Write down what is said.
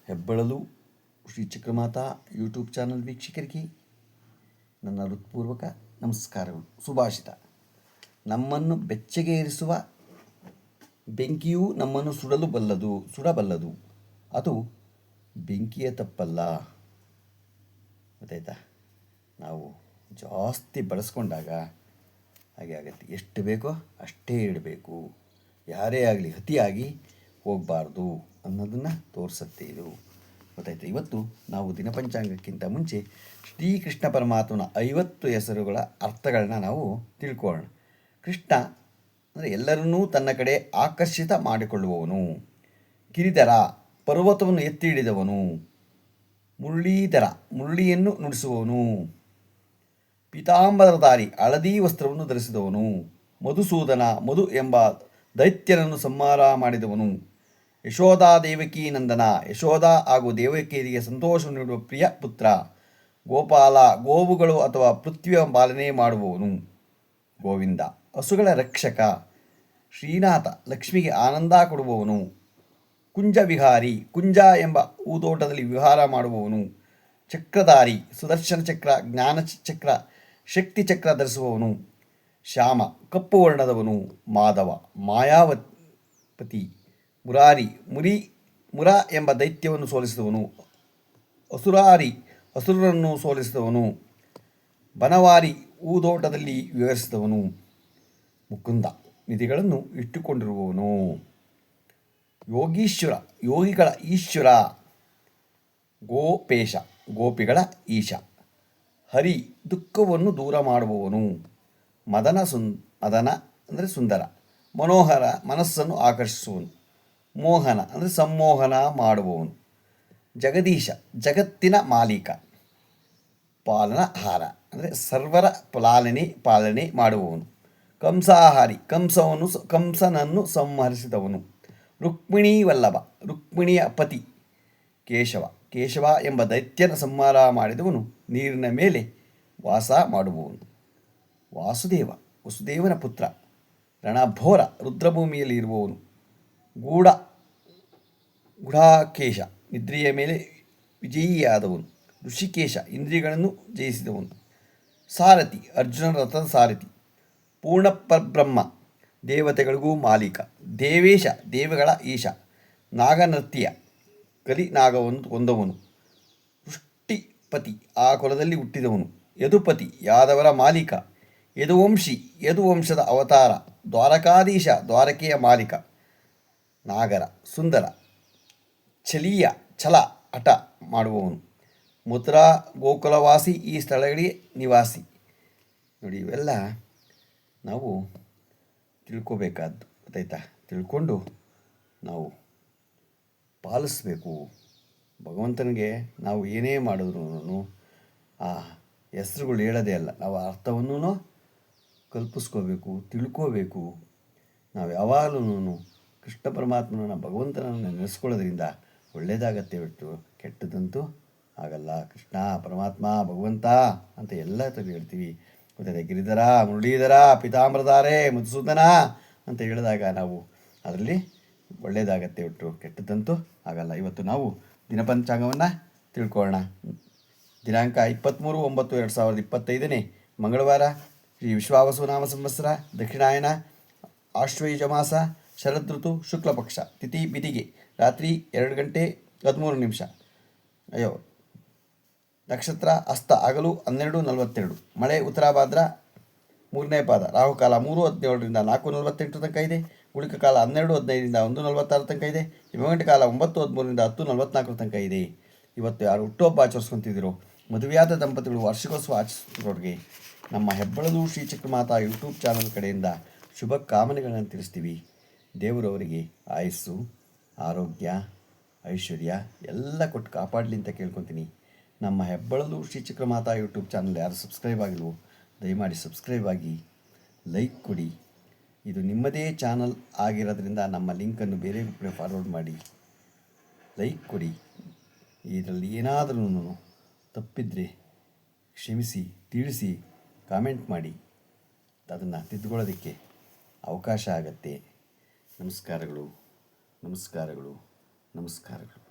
ಹೆಬ್ಬಳಲು Shri Chakramata YouTube channel ವೀಕ್ಷಕರಿಗೆ ನನ್ನ ಹೃತ್ಪೂರ್ವಕ ನಮಸ್ಕಾರಗಳು. ಸುಭಾಷಿತ: ನಮ್ಮನ್ನು ಬೆಚ್ಚಗೆ ಇರಿಸುವ ಬೆಂಕಿಯೂ ನಮ್ಮನ್ನು ಸುಡಬಲ್ಲದು. ಅದು ಬೆಂಕಿಯ ತಪ್ಪಲ್ಲ. ಗೊತ್ತಾಯ್ತಾ? ನಾವು ಜಾಸ್ತಿ ಬಳಸ್ಕೊಂಡಾಗ ಹಾಗೆ ಆಗುತ್ತೆ. ಎಷ್ಟು ಬೇಕೋ ಅಷ್ಟೇ ಇಡಬೇಕು. ಯಾರೇ ಆಗಲಿ ಅತಿಯಾಗಿ ಹೋಗಬಾರ್ದು ಅನ್ನೋದನ್ನು ತೋರಿಸುತ್ತೆ ಇದು. ಗೊತ್ತಾಯ್ತು. ಇವತ್ತು ನಾವು ದಿನಪಂಚಾಂಗಕ್ಕಿಂತ ಮುಂಚೆ ಶ್ರೀಕೃಷ್ಣ ಪರಮಾತ್ಮನ 50 ಹೆಸರುಗಳ ಅರ್ಥಗಳನ್ನ ನಾವು ತಿಳ್ಕೊಳ್ಳೋಣ. ಕೃಷ್ಣ ಅಂದರೆ ಎಲ್ಲರನ್ನೂ ತನ್ನ ಕಡೆ ಆಕರ್ಷಿತ ಮಾಡಿಕೊಳ್ಳುವವನು. ಗಿರಿಧರ, ಪರ್ವತವನ್ನು ಎತ್ತಿ ಹಿಡಿದವನು. ಮುರಳೀಧರ, ಮುರಳಿಯನ್ನು ನುಡಿಸುವವನು. ಪೀತಾಂಬರಧಾರಿ, ಹಳದಿ ವಸ್ತ್ರವನ್ನು ಧರಿಸಿದವನು. ಮಧುಸೂದನ, ಮಧು ಎಂಬ ದೈತ್ಯನನ್ನು ಸಂಹಾರ ಮಾಡಿದವನು. ಯಶೋಧಾ ದೇವಕಿ ನಂದನ, ಯಶೋಧ ಹಾಗೂ ದೇವಕಿಯರಿಗೆ ಸಂತೋಷ ನೀಡುವ ಪ್ರಿಯ ಪುತ್ರ. ಗೋಪಾಲ, ಗೋವುಗಳು ಅಥವಾ ಪೃಥ್ವಿಯ ಪಾಲನೆ ಮಾಡುವವನು. ಗೋವಿಂದ, ಹಸುಗಳ ರಕ್ಷಕ. ಶ್ರೀನಾಥ, ಲಕ್ಷ್ಮಿಗೆ ಆನಂದ ಕೊಡುವವನು. ಕುಂಜ ವಿಹಾರಿ, ಕುಂಜ ಎಂಬ ಹೂದೋಟದಲ್ಲಿ ವಿಹಾರ ಮಾಡುವವನು. ಚಕ್ರಧಾರಿ, ಸುದರ್ಶನ ಚಕ್ರ, ಜ್ಞಾನ ಚಕ್ರ, ಶಕ್ತಿ ಚಕ್ರ ಧರಿಸುವವನು. ಶ್ಯಾಮ, ಕಪ್ಪು ವರ್ಣದವನು. ಮಾಧವ, ಮಾಯಾವತಿ. ಮುರಾರಿ, ಮುರ ಎಂಬ ದೈತ್ಯವನ್ನು ಸೋಲಿಸಿದವನು. ಅಸುರಾರಿ, ಅಸುರರನ್ನು ಸೋಲಿಸಿದವನು. ಬನವಾರಿ, ಹೂದೋಟದಲ್ಲಿ ವಿವರಿಸಿದವನು. ಮುಕುಂದ, ನಿಧಿಗಳನ್ನು ಇಟ್ಟುಕೊಂಡಿರುವವನು. ಯೋಗೀಶ್ವರ, ಯೋಗಿಗಳ ಈಶ್ವರ. ಗೋಪೇಶ, ಗೋಪಿಗಳ ಈಶ. ಹರಿ, ದುಃಖವನ್ನು ದೂರ ಮಾಡುವವನು. ಮದನ ಅಂದರೆ ಸುಂದರ. ಮನೋಹರ, ಮನಸ್ಸನ್ನು ಆಕರ್ಷಿಸುವನು. ಮೋಹನ ಅಂದರೆ ಸಂಮೋಹನ ಮಾಡುವವನು. ಜಗದೀಶ, ಜಗತ್ತಿನ ಮಾಲೀಕ. ಪಾಲನಹಾರ ಅಂದರೆ ಸರ್ವರ ಪಾಲನೆ ಮಾಡುವವನು. ಕಂಸಾಹಾರಿ, ಕಂಸನನ್ನು ಸಂಹರಿಸಿದವನು. ರುಕ್ಮಿಣೀ ವಲ್ಲಭ, ರುಕ್ಮಿಣಿಯ ಪತಿ. ಕೇಶವ, ಕೇಶವ ಎಂಬ ದೈತ್ಯನ ಸಂಹಾರ ಮಾಡಿದವನು. ನೀರಿನ ಮೇಲೆ ವಾಸ ಮಾಡುವವನು. ವಾಸುದೇವ, ವಸುದೇವನ ಪುತ್ರ. ರಣಭೋರ, ರುದ್ರಭೂಮಿಯಲ್ಲಿ ಇರುವವನು. ಗುಡಾಕೇಶ, ನಿದ್ರೆಯ ಮೇಲೆ ವಿಜಯಿಯಾದವನು. ಋಷಿಕೇಶ, ಇಂದ್ರಿಯಗಳನ್ನು ಜಯಿಸಿದವನು. ಸಾರಥಿ, ಅರ್ಜುನ ರಥದ ಸಾರಥಿ. ಪೂರ್ಣಪರಬ್ರಹ್ಮ, ದೇವತೆಗಳಿಗೂ ಮಾಲೀಕ. ದೇವೇಶ, ದೇವಗಳ ಈಶ. ನಾಗನರ್ತಿಯ, ಕಲಿನಾಗವನ್ನು ಕೊಂದವನು. ವೃಷ್ಟಿಪತಿ, ಆ ಕುಲದಲ್ಲಿ ಹುಟ್ಟಿದವನು. ಯದುಪತಿ, ಯಾದವರ ಮಾಲೀಕ. ಯದುವಂಶಿ, ಯದುವಂಶದ ಅವತಾರ. ದ್ವಾರಕಾಧೀಶ, ದ್ವಾರಕೆಯ ಮಾಲೀಕ. ನಾಗರ, ಸುಂದರ. ಛಲೀಯ, ಛಲ, ಹಠ ಮಾಡುವವನು. ಮಥುರಾ, ಗೋಕುಲವಾಸಿ, ಈ ಸ್ಥಳಗಳಿಗೆ ನಿವಾಸಿ. ನೋಡಿ, ಇವೆಲ್ಲ ನಾವು ತಿಳ್ಕೋಬೇಕಾದ್ದು. ಗೊತ್ತಾಯ್ತಾ? ತಿಳ್ಕೊಂಡು ನಾವು ಪಾಲಿಸ್ಬೇಕು. ಭಗವಂತನಿಗೆ ನಾವು ಏನೇ ಮಾಡಿದ್ರು ಆ ಹೆಸರುಗಳು ಹೇಳೋದೇ ಅಲ್ಲ, ನಾವು ಅರ್ಥವನ್ನು ಕಲ್ಪಿಸ್ಕೋಬೇಕು, ತಿಳ್ಕೋಬೇಕು. ನಾವು ಯಾವಾಗಲೂ ಕೃಷ್ಣ ಪರಮಾತ್ಮನ, ಭಗವಂತನನ್ನು ನೆನೆಸ್ಕೊಳ್ಳೋದ್ರಿಂದ ಒಳ್ಳೆಯದಾಗತ್ತೆ ಬಿಟ್ಟು ಕೆಟ್ಟದಂತೂ ಆಗಲ್ಲ. ಕೃಷ್ಣ ಪರಮಾತ್ಮ, ಭಗವಂತ ಅಂತ ಎಲ್ಲ ಹೇಳ್ತೀವಿ. ಗೊತ್ತಾಯ್ತು? ಗಿರಿಧರ, ಮುರಳೀಧರ, ಪೀತಾಂಬರಧಾರೆ, ಮಧುಸೂದನ ಅಂತ ಹೇಳಿದಾಗ ನಾವು ಅದರಲ್ಲಿ ಒಳ್ಳೆಯದಾಗತ್ತೆ ಬಿಟ್ಟು ಕೆಟ್ಟದಂತೂ ಆಗಲ್ಲ. ಇವತ್ತು ನಾವು ದಿನಪಂಚಾಂಗವನ್ನು ತಿಳ್ಕೊಳ್ಳೋಣ. ದಿನಾಂಕ 23/9/2025 ಮಂಗಳವಾರ. ಶ್ರೀ ವಿಶ್ವಾವಸುನಾಮ ಸಂವತ್ಸರ, ದಕ್ಷಿಣಾಯನ, ಆಶ್ವಯುಜ ಮಾಸ, ಶರದೃತು, ಶುಕ್ಲ ಪಕ್ಷ. ತಿಥಿ ಬಿದಿಗೆ, ರಾತ್ರಿ 2:13. ನಕ್ಷತ್ರ ಹಸ್ತ, ಹಗಲು 12:42. ಮಳೆ ಉತ್ತರಾಭಾದ್ರ 3ನೇ ಪಾದ. ರಾಹುಕಾಲ 3:17 4:48 ತನಕ ಇದೆ. ಉಳಿಕ ಕಾಲ 12:15 1:46 ತನಕ ಇದೆ. ಯಮಗಂಟ ಕಾಲ 9:13 10:44 ತನಕ ಇದೆ. ಇವತ್ತು ಯಾರು ಹುಟ್ಟುಹಬ್ಬ ಆಚರಿಸ್ಕೊತಿದ್ದೀರೋ, ಮದುವೆಯಾದ ದಂಪತಿಗಳು ವಾರ್ಷಿಕೋತ್ಸವ ಆಚರಿಸ್ತಿರೋರಿಗೆ ನಮ್ಮ ಹೆಬ್ಬಳಲು ಶ್ರೀ ಚಕ್ರಮಾತಾ ಯೂಟ್ಯೂಬ್ ಚಾನಲ್ ಕಡೆಯಿಂದ ಶುಭ ಕಾಮನೆಗಳನ್ನು ತಿಳಿಸ್ತೀವಿ. ದೇವರು ಅವರಿಗೆ ಆಯಸ್ಸು, ಆರೋಗ್ಯ, ಐಶ್ವರ್ಯ ಎಲ್ಲ ಕೊಟ್ಟು ಕಾಪಾಡಲಿ ಅಂತ ಕೇಳ್ಕೊತೀನಿ. ನಮ್ಮ ಹೆಬ್ಬಳಲು ಶ್ರೀ ಚಕ್ರಮಾತಾ ಯೂಟ್ಯೂಬ್ ಚಾನಲ್ ಯಾರು ಸಬ್ಸ್ಕ್ರೈಬ್ ಆಗಿಲ್ವೋ ದಯಮಾಡಿ ಸಬ್ಸ್ಕ್ರೈಬ್ ಆಗಿ, ಲೈಕ್ ಕೊಡಿ. ಇದು ನಿಮ್ಮದೇ ಚಾನಲ್ ಆಗಿರೋದ್ರಿಂದ ನಮ್ಮ ಲಿಂಕನ್ನು ಬೇರೆ ಫಾರ್ವರ್ಡ್ ಮಾಡಿ, ಲೈಕ್ ಕೊಡಿ. ಇದರಲ್ಲಿ ಏನಾದರೂ ತಪ್ಪಿದರೆ ಕ್ಷಮಿಸಿ, ತಿಳಿಸಿ, ಕಾಮೆಂಟ್ ಮಾಡಿ. ಅದನ್ನು ತಿದ್ದುಕೊಳ್ಳೋದಕ್ಕೆ ಅವಕಾಶ ಆಗತ್ತೆ. ನಮಸ್ಕಾರಗಳು, ನಮಸ್ಕಾರಗಳು, ನಮಸ್ಕಾರಗಳು.